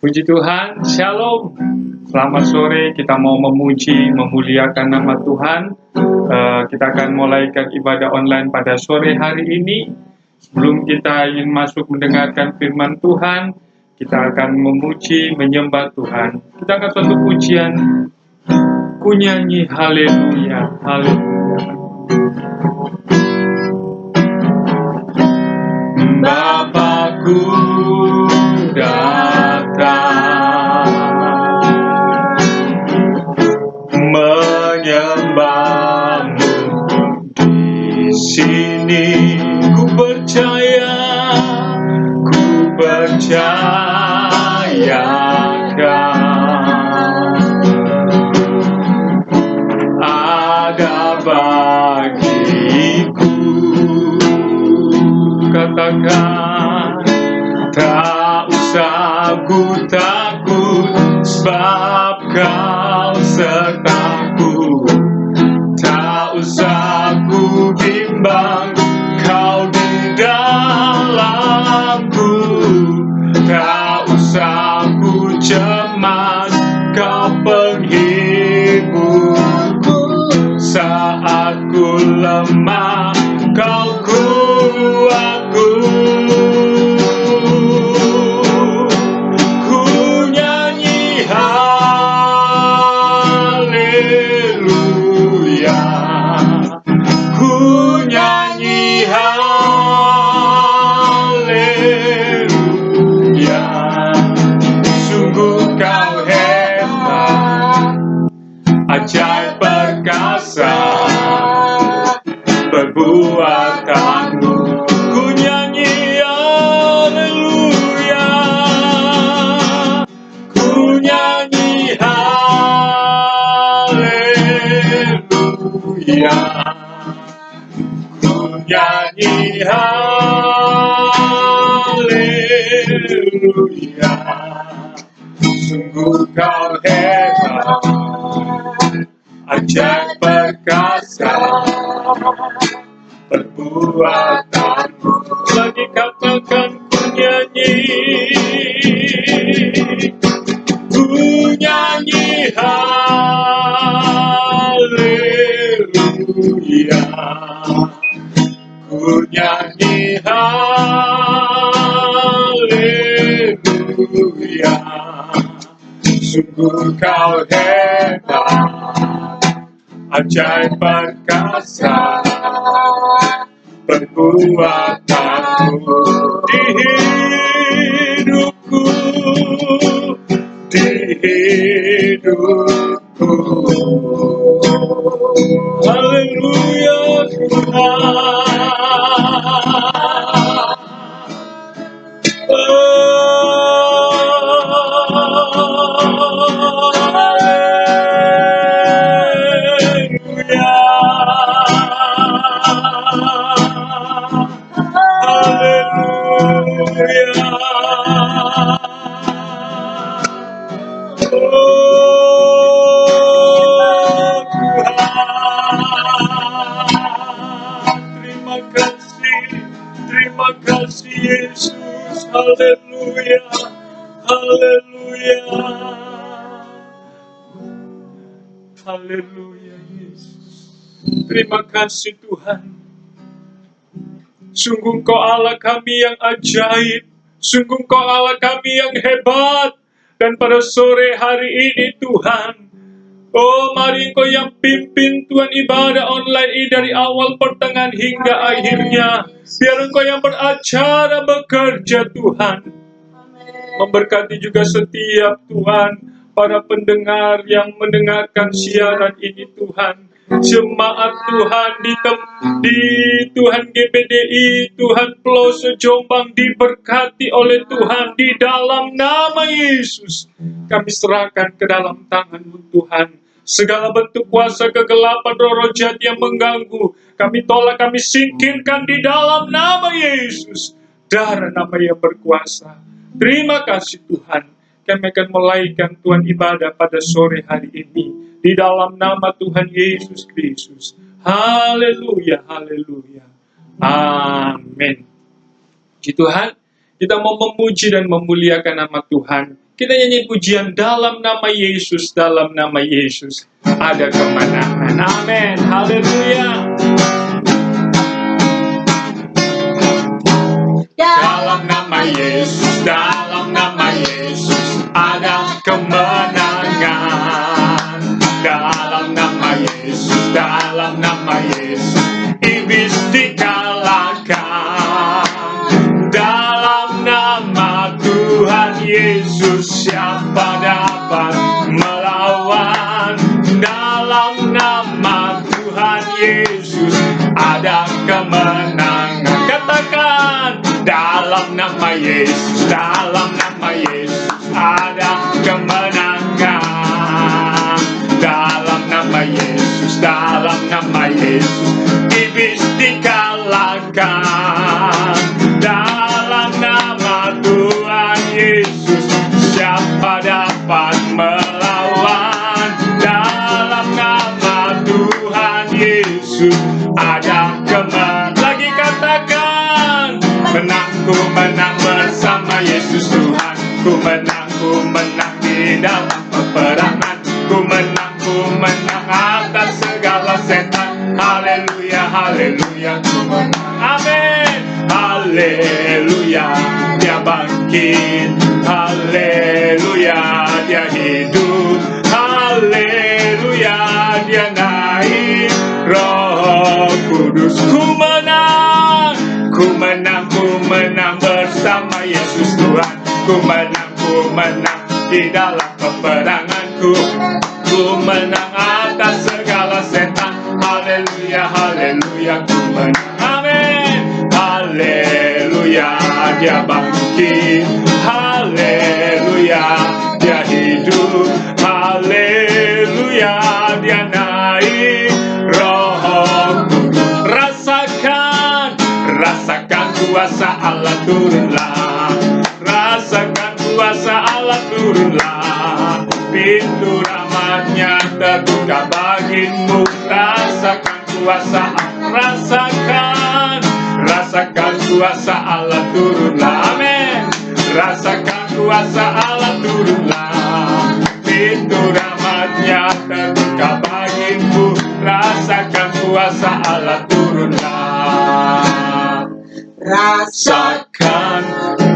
Puji Tuhan, Shalom. Selamat sore, kita mau memuji, memuliakan nama Tuhan. Kita akan mulaikan ibadah online pada sore hari ini. Sebelum kita ingin masuk mendengarkan firman Tuhan, kita akan memuji, menyembah Tuhan. Kita akan satu pujian, ku nyanyi haleluya, haleluya. Bapakku datang menyembahmu di sini. Ku percayakan ada bagiku. Katakan, tak usah ku takut, sebab kau sertaku. Tak usah ku bimbang, kau di dalamku. Tak usah ku cemas, kau penghiburku. Saat ku lemah, kau kuatku. Ku nyanyi haleluya, ku nyanyi haleluya. Sungguh kau hebat, ajaib perkasa perbuatanmu. Ku nyanyi haleluya, ku nyanyi haleluya, ku nyanyi haleluya. Sungguh kau hebat, ajaib perkasa perbuatanmu. Lagi katakan, ku nyanyi haleluya, ku nyanyi haleluya. Sungguh kau hebat, ajaib perkasa perbuatanmu di hidupku, di hidupku. Haleluya Tuhan. Terima kasih Yesus. Haleluya, haleluya, haleluya Yesus. Terima kasih Tuhan. Sungguh Engkau Allah kami yang ajaib, sungguh Engkau Allah kami yang hebat. Dan pada sore hari ini Tuhan, oh mari Engkau yang pimpin Tuhan ibadah online ini dari awal, pertengahan hingga akhirnya. Biar Engkau yang beracara bekerja Tuhan. Memberkati juga setiap Tuhan para pendengar yang mendengarkan siaran ini Tuhan. Jemaat Tuhan di Tuhan GBDI, Tuhan Pelosok Jombang diberkati oleh Tuhan di dalam nama Yesus. Kami serahkan ke dalam tangan-Mu Tuhan. Segala bentuk kuasa kegelapan, roh-roh jahat yang mengganggu, kami tolak, kami singkirkan di dalam nama Yesus. Darah nama yang berkuasa. Terima kasih Tuhan. Kami akan mulaikan Tuhan ibadah pada sore hari ini di dalam nama Tuhan Yesus Kristus. Haleluya, haleluya. Amin. Puji Tuhan, kita mau memuji dan memuliakan nama Tuhan. Kita nyanyi pujian dalam nama Yesus, dalam nama Yesus ada kemenangan. Amin. Haleluya. Dalam nama Yesus, dalam nama Yesus ada kemenangan. Dalam nama Yesus, dalam nama Yesus iblis dikalahkan. Dalam nama Tuhan Yesus siapa dapat melawan? Dalam nama Tuhan Yesus ada kemenangan. Katakan, dalam nama Yesus, dalam nama Yesus ada kemenangan. Dalam nama Yesus, dalam nama Yesus iblis dikalahkan. Dalam nama Tuhan Yesus siapa dapat melawan? Dalam nama Tuhan Yesus ada kemenangan. Lagi katakan, menang, ku menang bersama Yesus Tuhan. Ku menang di dalam peperangan. Ku menang atas segala setan. Haleluya, haleluya, ku menang. Amin. Haleluya, dia bangkit. Haleluya, dia hidup. Haleluya, dia naik. Roh Kudus, ku menang bersama Yesus Tuhan. Ku menang di dalam peperanganku. Ku menang atas segala setan. Haleluya, haleluya, ku menang. Amin. Haleluya, dia bangkit. Haleluya, dia hidup. Haleluya, dia naik. Roh Kudus, rasakan kuasa Allah turunlah. Rasakan kuasa Allah turunlah. Pintu rahmatnya terbuka bagimu. Rasakan kuasa Allah. Rasakan kuasa Allah turunlah. Amin. Rasakan kuasa Allah turunlah. Pintu rahmatnya terbuka bagimu. Rasakan kuasa Allah turunlah. Rasakan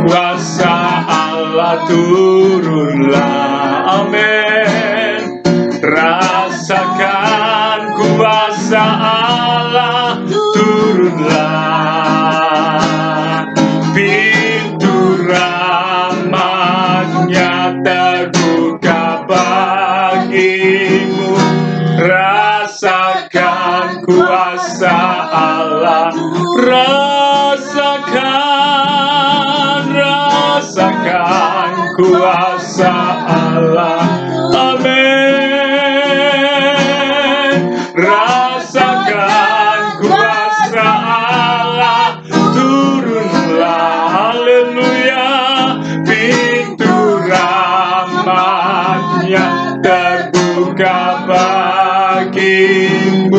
kuasa Allah turunlah. Amin. Rasakan kuasa Allah turunlah. Pintu rahmatnya terbuka bagimu. Rasakan kuasa Allah. Rasakan kuasa Allah. Amin. Rasakan kuasa Allah turunlah. Haleluya. Pintu rahmatnya terbuka bagimu.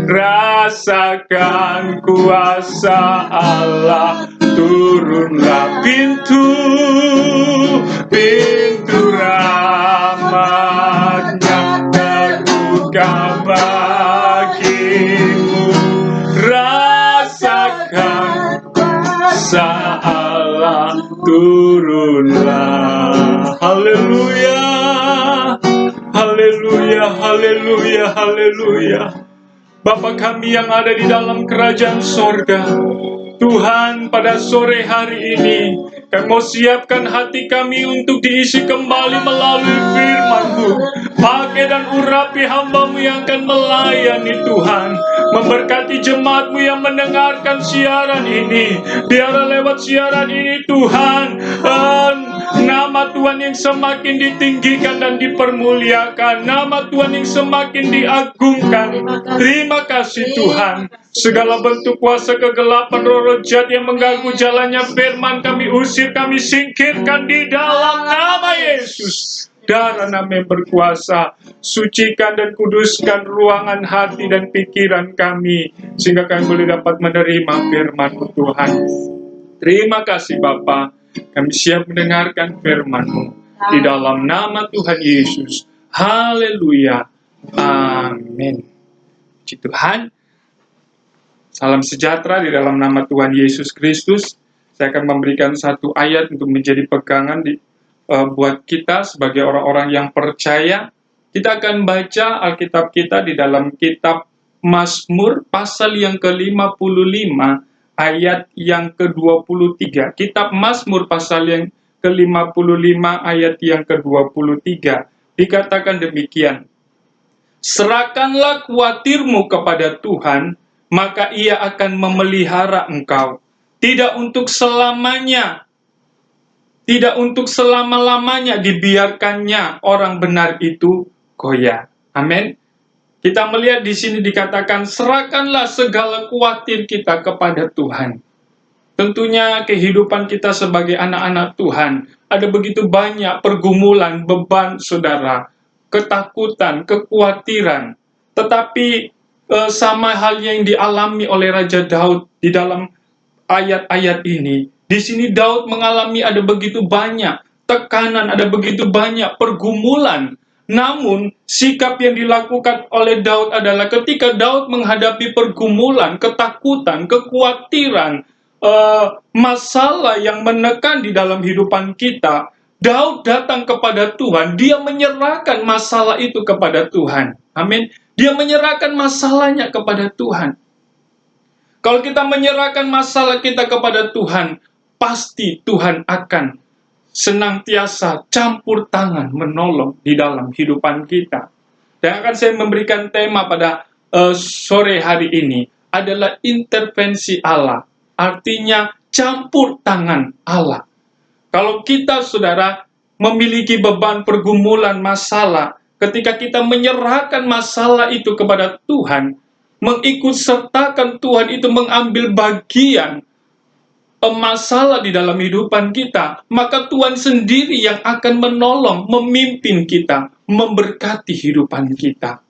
Rasakan kuasa Allah turunlah. Pintu rahmatnya terbuka bagimu. Rasakan kuasa Allah turunlah. Haleluya, haleluya, haleluya, haleluya. Bapa kami yang ada di dalam kerajaan sorga, Tuhan, pada sore hari ini kami mau siapkan hati kami untuk diisi kembali melalui firman-Mu. Pakai dan urapi hamba-Mu yang akan melayani Tuhan. Memberkati jemaat-Mu yang mendengarkan siaran ini. Biarlah lewat siaran ini Tuhan, nama Tuhan yang semakin ditinggikan dan dipermuliakan. Nama Tuhan yang semakin diagungkan. Terima kasih Tuhan. Segala bentuk kuasa kegelapan, roh jahat yang mengganggu jalannya firman kami usir, kami singkirkan di dalam nama Yesus. Darah nama yang berkuasa, sucikan dan kuduskan ruangan hati dan pikiran kami, sehingga kami boleh dapat menerima firman-Mu Tuhan. Terima kasih Bapa, kami siap mendengarkan firman-Mu. Di dalam nama Tuhan Yesus. Haleluya. Amin. Puji Tuhan. Salam sejahtera di dalam nama Tuhan Yesus Kristus. Saya akan memberikan satu ayat untuk menjadi pegangan buat kita sebagai orang-orang yang percaya. Kita akan baca Alkitab kita di dalam kitab Mazmur pasal yang ke-55 ayat yang ke-23. Kitab Mazmur pasal yang ke-55 ayat yang ke-23. Dikatakan demikian. Serahkanlah khawatirmu kepada Tuhan, maka Ia akan memelihara engkau. Tidak untuk selamanya, tidak untuk selama-lamanya dibiarkannya orang benar itu goyah. Amin. Kita melihat di sini dikatakan, serahkanlah segala khawatir kita kepada Tuhan. Tentunya kehidupan kita sebagai anak-anak Tuhan, ada begitu banyak pergumulan, beban saudara, ketakutan, kekhawatiran. Tetapi sama halnya yang dialami oleh Raja Daud di dalam ayat-ayat ini. Di sini Daud mengalami ada begitu banyak tekanan, ada begitu banyak pergumulan. Namun sikap yang dilakukan oleh Daud adalah ketika Daud menghadapi pergumulan, ketakutan, kekhawatiran, masalah yang menekan di dalam hidupan kita, Daud datang kepada Tuhan, dia menyerahkan masalah itu kepada Tuhan. Amin. Dia menyerahkan masalahnya kepada Tuhan. Kalau kita menyerahkan masalah kita kepada Tuhan, pasti Tuhan akan senantiasa campur tangan menolong di dalam hidupan kita. Dan akan saya memberikan tema pada sore hari ini adalah intervensi Allah. Artinya campur tangan Allah. Kalau kita, saudara, memiliki beban pergumulan masalah, ketika kita menyerahkan masalah itu kepada Tuhan, mengikut sertakan Tuhan itu mengambil bagian masalah di dalam kehidupan kita, maka Tuhan sendiri yang akan menolong, memimpin kita, memberkati kehidupan kita.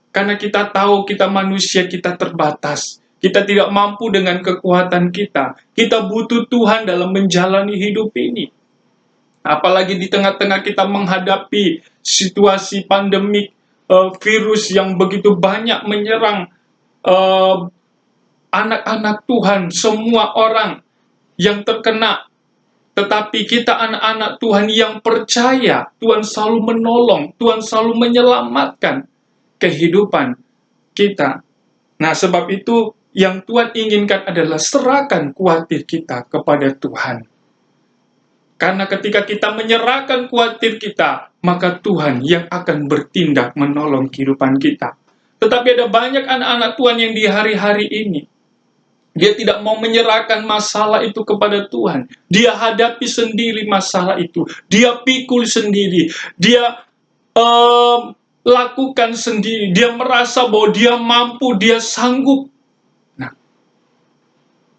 Karena kita tahu kita manusia, kita terbatas. Kita tidak mampu dengan kekuatan kita. Kita butuh Tuhan dalam menjalani hidup ini. Apalagi di tengah-tengah kita menghadapi situasi pandemik, virus yang begitu banyak menyerang anak-anak Tuhan, semua orang yang terkena. Tetapi kita anak-anak Tuhan yang percaya, Tuhan selalu menolong, Tuhan selalu menyelamatkan kehidupan kita. Nah, sebab itu yang Tuhan inginkan adalah serahkan khawatir kita kepada Tuhan. Karena ketika kita menyerahkan khawatir kita, maka Tuhan yang akan bertindak menolong kehidupan kita. Tetapi ada banyak anak-anak Tuhan yang di hari-hari ini, dia tidak mau menyerahkan masalah itu kepada Tuhan. Dia hadapi sendiri masalah itu. Dia pikul sendiri. Dia lakukan sendiri. Dia merasa bahwa dia mampu, dia sanggup. Nah,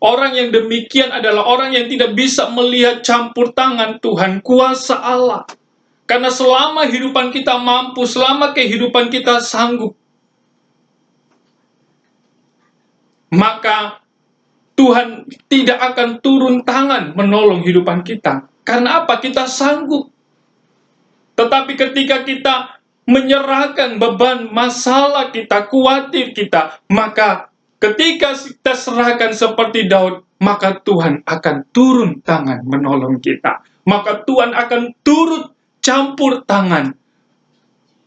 orang yang demikian adalah orang yang tidak bisa melihat campur tangan Tuhan, kuasa Allah. Karena selama kehidupan kita mampu, selama kehidupan kita sanggup, maka Tuhan tidak akan turun tangan menolong kehidupan kita. Karena apa? Kita sanggup. Tetapi ketika kita menyerahkan beban masalah kita, khawatir kita, maka ketika kita serahkan seperti Daud, maka Tuhan akan turun tangan menolong kita. Maka Tuhan akan turut campur tangan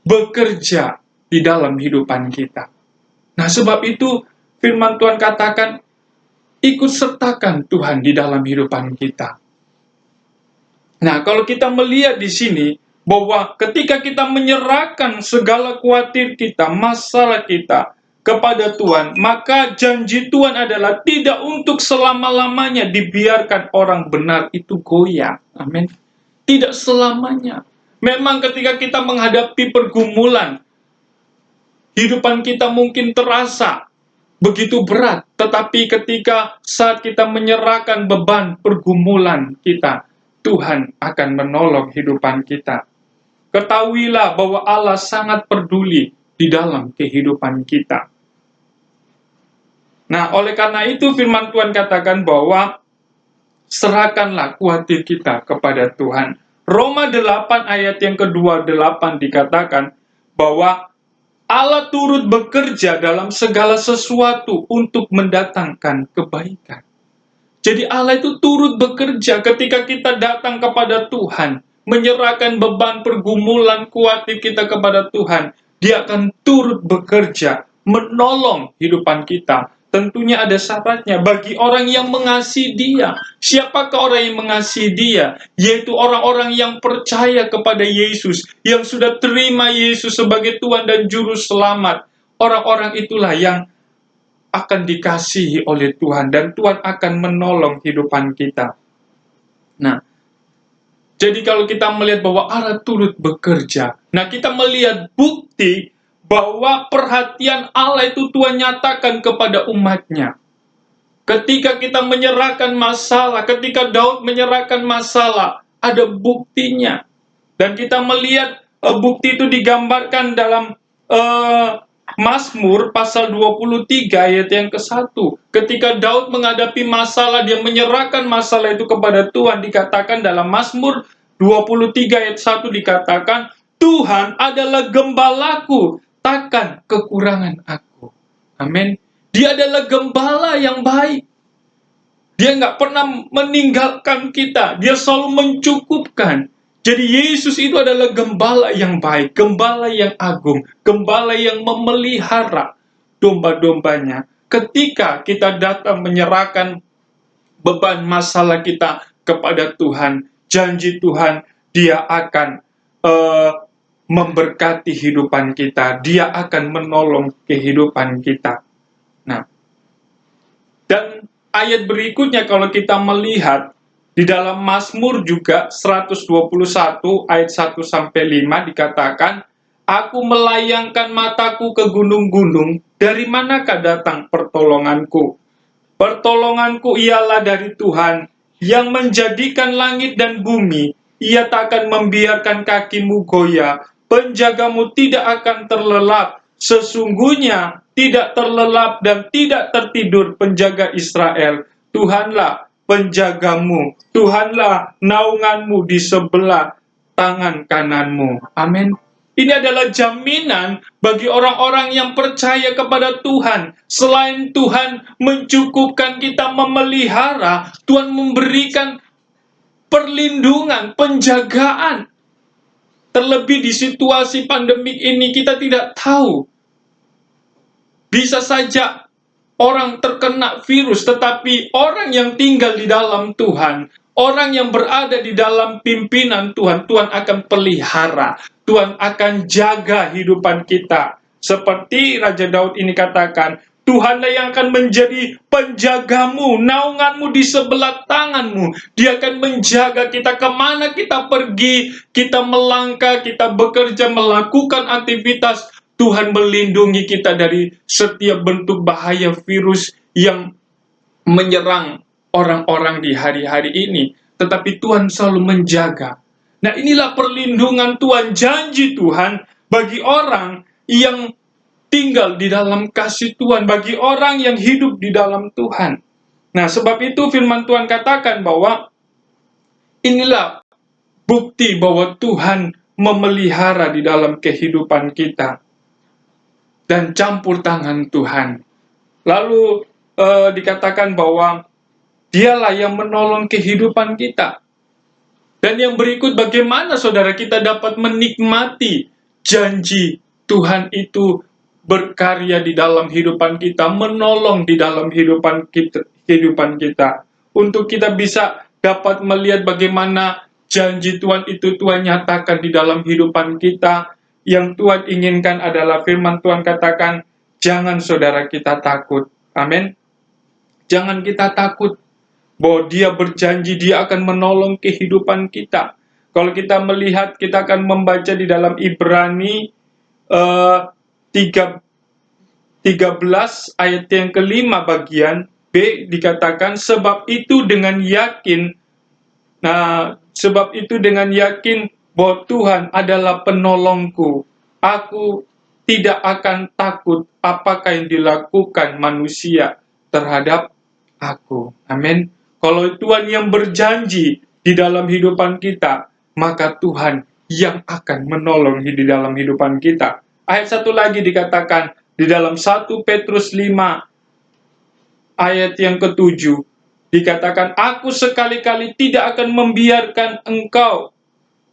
bekerja di dalam kehidupan kita. Nah, sebab itu firman Tuhan katakan, ikut sertakan Tuhan di dalam kehidupan kita. Nah, kalau kita melihat di sini bahwa ketika kita menyerahkan segala khawatir kita, masalah kita kepada Tuhan, maka janji Tuhan adalah tidak untuk selama-lamanya dibiarkan orang benar itu goyah. Amin. Tidak selamanya. Memang ketika kita menghadapi pergumulan, kehidupan kita mungkin terasa begitu berat, tetapi ketika saat kita menyerahkan beban pergumulan kita, Tuhan akan menolong kehidupan kita. Ketahuilah bahwa Allah sangat peduli di dalam kehidupan kita. Nah, oleh karena itu firman Tuhan katakan bahwa serahkanlah khawatir kita kepada Tuhan. Roma 8 ayat yang ke-28 dikatakan bahwa Allah turut bekerja dalam segala sesuatu untuk mendatangkan kebaikan. Jadi Allah itu turut bekerja ketika kita datang kepada Tuhan, menyerahkan beban pergumulan khawatir kita kepada Tuhan. Dia akan turut bekerja, menolong hidupan kita. Tentunya ada syaratnya bagi orang yang mengasihi Dia. Siapakah orang yang mengasihi Dia? Yaitu orang-orang yang percaya kepada Yesus, yang sudah terima Yesus sebagai Tuhan dan Juru Selamat. Orang-orang itulah yang akan dikasihi oleh Tuhan, dan Tuhan akan menolong hidupan kita. Nah, jadi kalau kita melihat bahwa Allah turut bekerja, nah kita melihat bukti bahwa perhatian Allah itu Tuhan nyatakan kepada umatnya. Ketika kita menyerahkan masalah, ketika Daud menyerahkan masalah, ada buktinya. Dan kita melihat bukti itu digambarkan dalam Mazmur pasal 23 ayat yang ke-1. Ketika Daud menghadapi masalah, dia menyerahkan masalah itu kepada Tuhan. Dikatakan dalam Mazmur 23 ayat 1 dikatakan, Tuhan adalah gembalaku, takkan kekurangan aku. Amin. Dia adalah gembala yang baik. Dia nggak pernah meninggalkan kita. Dia selalu mencukupkan. Jadi Yesus itu adalah gembala yang baik, gembala yang agung, gembala yang memelihara domba-dombanya. Ketika kita datang menyerahkan beban masalah kita kepada Tuhan, janji Tuhan, Dia akan memberkati kehidupan kita. Dia akan menolong kehidupan kita. Nah, dan ayat berikutnya kalau kita melihat di dalam Mazmur juga 121 ayat 1 sampai 5 dikatakan, aku melayangkan mataku ke gunung-gunung, dari manakah datang pertolonganku? Pertolonganku ialah dari Tuhan yang menjadikan langit dan bumi. Ia tak akan membiarkan kakimu goyah. Penjagamu tidak akan terlelap. Sesungguhnya tidak terlelap dan tidak tertidur penjaga Israel. Tuhanlah penjagamu. Tuhanlah naunganmu di sebelah tangan kananmu. Amin. Ini adalah jaminan bagi orang-orang yang percaya kepada Tuhan. Selain Tuhan mencukupkan kita, memelihara, Tuhan memberikan perlindungan, penjagaan. Terlebih di situasi pandemik ini, kita tidak tahu. Bisa saja orang terkena virus, tetapi orang yang tinggal di dalam Tuhan, orang yang berada di dalam pimpinan Tuhan, Tuhan akan pelihara. Tuhan akan jaga hidupan kita. Seperti Raja Daud ini katakan, Tuhanlah yang akan menjadi penjagamu, naunganmu di sebelah tanganmu. Dia akan menjaga kita kemana kita pergi, kita melangkah, kita bekerja, melakukan aktivitas. Tuhan melindungi kita dari setiap bentuk bahaya virus yang menyerang orang-orang di hari-hari ini. Tetapi Tuhan selalu menjaga. Nah, inilah perlindungan Tuhan, janji Tuhan bagi orang yang tinggal di dalam kasih Tuhan, bagi orang yang hidup di dalam Tuhan. Nah, sebab itu firman Tuhan katakan bahwa inilah bukti bahwa Tuhan memelihara di dalam kehidupan kita. Dan campur tangan Tuhan. Lalu dikatakan bahwa Dialah yang menolong kehidupan kita. Dan yang berikut, bagaimana saudara kita dapat menikmati janji Tuhan itu berkarya di dalam kehidupan kita, menolong di dalam kehidupan kita. Untuk kita bisa dapat melihat bagaimana janji Tuhan itu Tuhan nyatakan di dalam kehidupan kita. Yang Tuhan inginkan adalah firman Tuhan katakan, jangan saudara kita takut. Amin. Jangan kita takut. Bahwa Dia berjanji Dia akan menolong kehidupan kita. Kalau kita melihat, kita akan membaca di dalam Ibrani 13 ayat yang ke-5 bagian B dikatakan, sebab itu dengan yakin bahwa Tuhan adalah penolongku. Aku tidak akan takut apakah yang dilakukan manusia terhadap aku. Amin. Kalau Tuhan yang berjanji di dalam kehidupan kita, maka Tuhan yang akan menolong di dalam hidupan kita. Ayat satu lagi dikatakan di dalam 1 Petrus 5 ayat yang ke-7, dikatakan, aku sekali-kali tidak akan membiarkan engkau,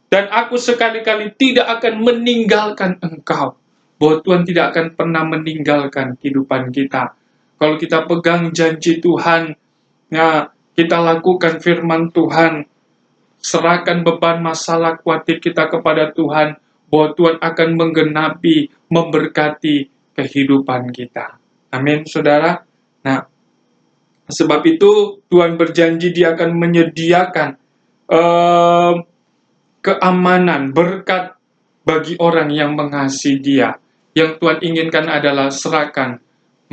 dan aku sekali-kali tidak akan meninggalkan engkau. Bahwa Tuhan tidak akan pernah meninggalkan kehidupan kita. Kalau kita pegang janji Tuhan, ya, kita lakukan firman Tuhan, serahkan beban masalah khawatir kita kepada Tuhan, bahwa Tuhan akan menggenapi, memberkati kehidupan kita. Amin, saudara. Nah, sebab itu Tuhan berjanji Dia akan menyediakan keamanan, berkat bagi orang yang mengasihi Dia. Yang Tuhan inginkan adalah serahkan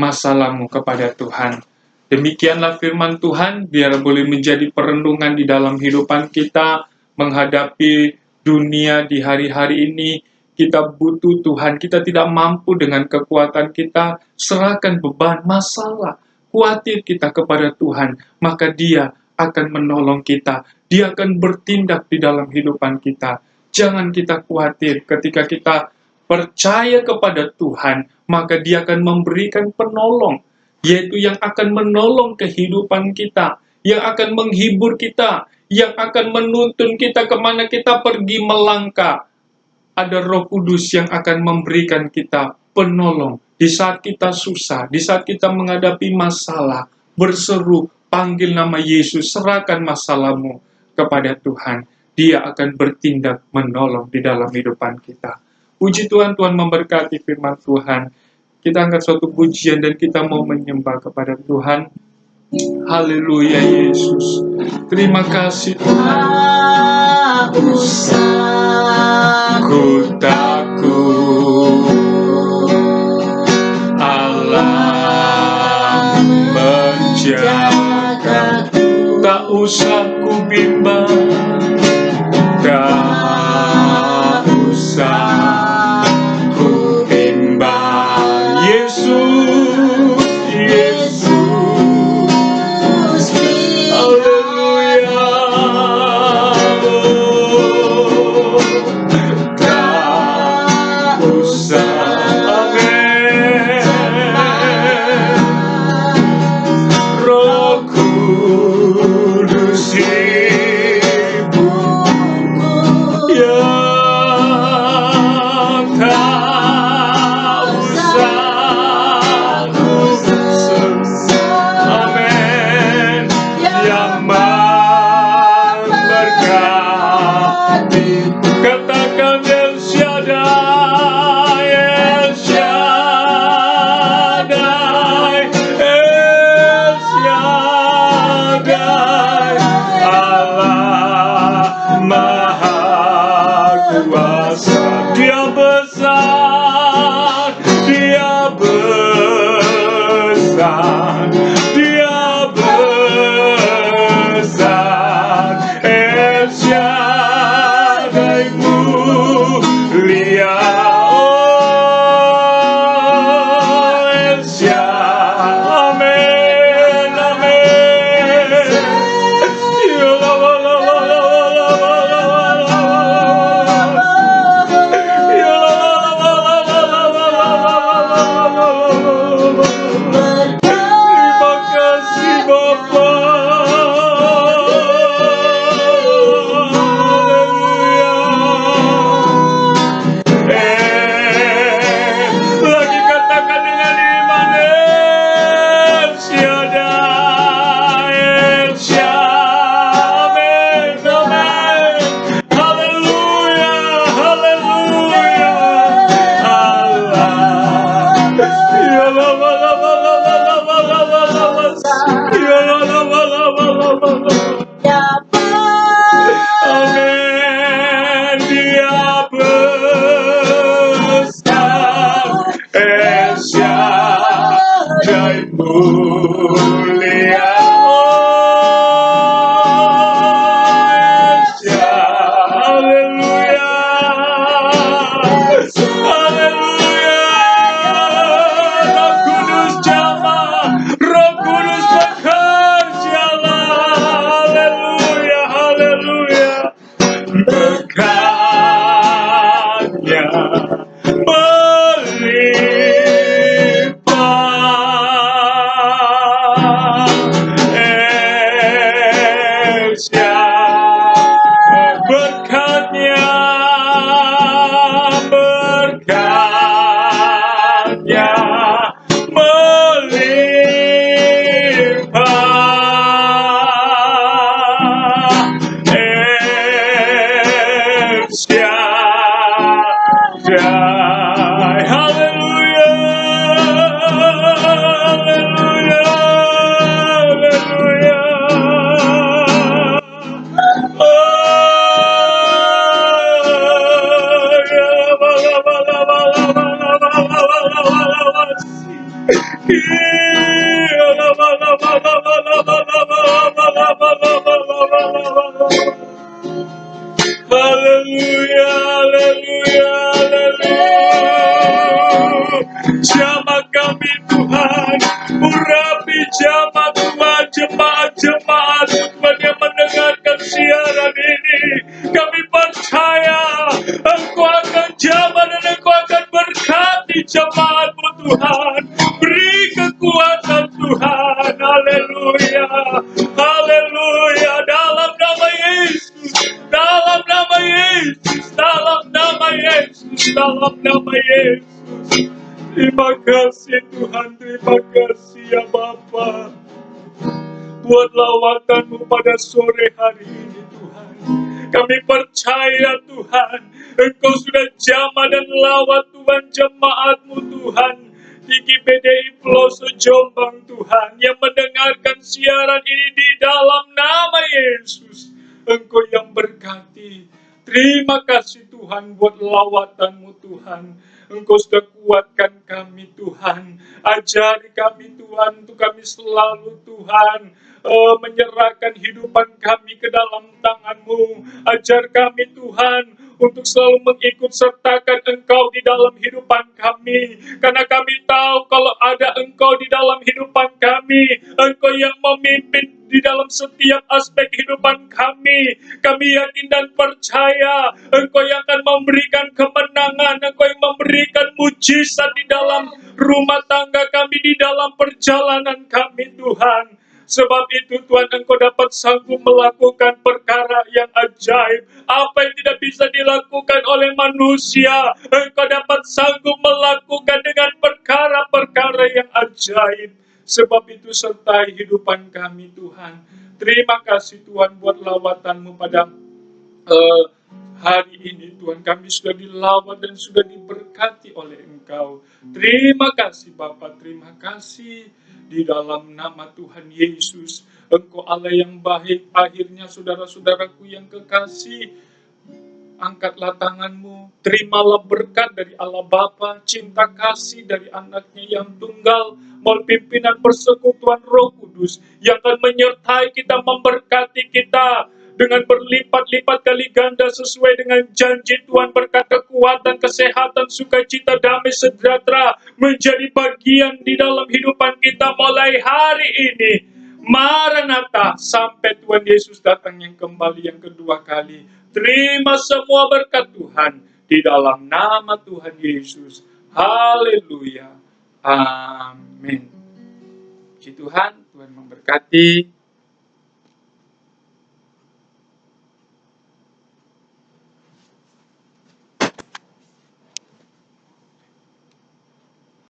masalahmu kepada Tuhan. Demikianlah firman Tuhan, biar boleh menjadi perenungan di dalam kehidupan kita, menghadapi dunia di hari-hari ini. Kita butuh Tuhan, kita tidak mampu dengan kekuatan kita, serahkan beban masalah, khawatir kita kepada Tuhan, maka Dia akan menolong kita. Dia akan bertindak di dalam kehidupan kita. Jangan kita khawatir ketika kita percaya kepada Tuhan, maka Dia akan memberikan penolong, yaitu yang akan menolong kehidupan kita, yang akan menghibur kita, yang akan menuntun kita kemana kita pergi melangkah. Ada Roh Kudus yang akan memberikan kita penolong di saat kita susah, di saat kita menghadapi masalah, berseru, panggil nama Yesus, serahkan masalahmu kepada Tuhan. Dia akan bertindak menolong di dalam kehidupan kita. Puji Tuhan, Tuhan memberkati firman Tuhan. Kita angkat suatu pujian dan kita mau menyembah kepada Tuhan. Haleluya Yesus. Terima kasih Tuhan. Tak usah Ku takut, Allah menjagaku. Tak usah ku bimbang, tak usah ku bimbang. Yesus, Yesus, haleluya. Tak usah, amin. Roh Kudus hiburku, yang tak usah ku amin, yang memberkati. Katakan El Shaddai, El Shaddai, El Shaddai, Allah Maha Kuasa. Dia besar, Dia besar, Dia besar. El Shaddai, berkatnya melimpah. Elsia berkatnya melimpah. Elsia Jai. Haleluya, haleluya, haleluya. Haleluya, haleluya, haleluya. Jamah kami Tuhan, urapi jamah Tuhan, jemaat-jemaat Tuhan yang mendengarkan siaran ini. Kami percaya Engkau akan jamah dan Engkau akan berkati jemaat-Mu Tuhan. Beri kekuatan Tuhan, haleluya, haleluya, dalam nama Yesus, dalam nama Yesus, dalam nama Yesus, dalam nama Yesus. Terima kasih Tuhan, terima kasih ya Bapa, buat lawatan-Mu pada sore hari ini Tuhan. Kami percaya Tuhan, Engkau sudah jamah dan lawat Tuhan jemaat-Mu Tuhan di GBDI Pelosok Jombang Tuhan, yang mendengarkan siaran ini di dalam nama Yesus. Engkau yang berkati. Terima kasih Tuhan buat lawatan-Mu Tuhan. Engkau sudah kuatkan kami Tuhan. Ajari kami Tuhan, untuk kami selalu Tuhan menyerahkan hidupan kami ke dalam tangan-Mu. Ajar kami Tuhan untuk selalu mengikut sertakan Engkau di dalam hidupan kami. Karena kami tahu kalau ada Engkau di dalam hidupan kami, Engkau yang memimpin di dalam setiap aspek kehidupan kami. Kami yakin dan percaya Engkau yang akan memberikan kemenangan, Engkau yang memberikan mujizat di dalam rumah tangga kami, di dalam perjalanan kami Tuhan. Sebab itu Tuhan, Engkau dapat sanggup melakukan perkara yang ajaib. Apa yang tidak bisa dilakukan oleh manusia, Engkau dapat sanggup melakukan dengan perkara-perkara yang ajaib. Sebab itu sertai hidupan kami Tuhan. Terima kasih Tuhan buat lawatan-Mu pada hari ini Tuhan. Kami sudah dilawat dan sudah diberkati oleh Engkau. Terima kasih Bapa, terima kasih. Di dalam nama Tuhan Yesus, Engkau Allah yang baik. Akhirnya saudara-saudaraku yang kekasih, angkatlah tanganmu, terimalah berkat dari Allah Bapa, cinta kasih dari anaknya yang tunggal, melalui pimpinan persekutuan Roh Kudus yang akan menyertai kita, memberkati kita dengan berlipat-lipat kali ganda sesuai dengan janji Tuhan. Berkat kekuatan, kesehatan, sukacita, damai, sejahtera menjadi bagian di dalam hidupan kita mulai hari ini. Maranatha, sampai Tuhan Yesus datang yang kembali yang kedua kali. Terima semua berkat Tuhan di dalam nama Tuhan Yesus. Haleluya. Amin. Puji Tuhan, Tuhan memberkati.